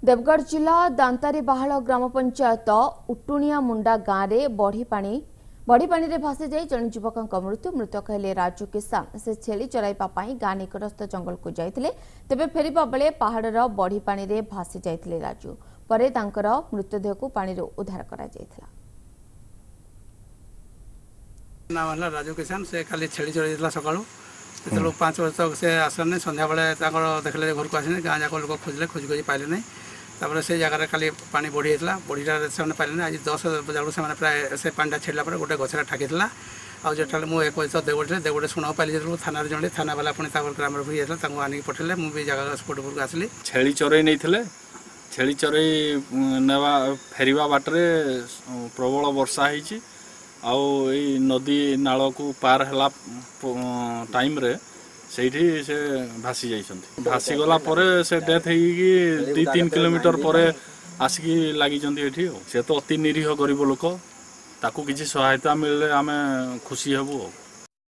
देवगढ़ जिला दांतारी बाहाल ग्राम पंचायत उटुणिया मुंडा गाँव में बढ़ी पानी रे भासी जाई जन युवक मृत्यु। मृतक हेले राजू किसान। से छेली चराइबा गाँ निकटस्थ जंगल को जाइथिले, तेबे फेरिबा बेले पहाड़र बढ़ी पानी रे भासी जाइथिले राजू। परे तांकर मृतदेह को पानी रो उद्धार करा जाइथिला। नाम है राजू किसान। से खाली छेली चढ़ी सकालू जो 5 वर्ष तक से आसने सन्ध्या बेले देखले घर को आसने गाँ जाक लोक खोजिले खोज खोजी पाइले नहीं। तापर से जगह खाली पानी बढ़ी जाता बढ़ीटा से पाइले आज 10 बजे से प्राय से पानी छेड़ा पर गोटे गचरा ठाकी आजो मुझे 1 वर्ष देवगढ़ शुणा पाइली जो थाना जड़े थाना वाला पुणी ग्राम भी जाता आनिक पठेले मुझे जगह स्पोर्ट आसली। छेली चरई नहीं छेली चरई नेवा फेरिया बाटरे प्रबल वर्षा होती नदी नाल को पार है टाइम रे सेठी से भासी जाइछन्ति। भासी गला परे से डेथ होगी 2-3 किलोमीटर पर आसिकी लगी एठी। से तो अति निरीह गरीब लोक ताकू किसी सहायता मिलले आमे खुशी हेबू।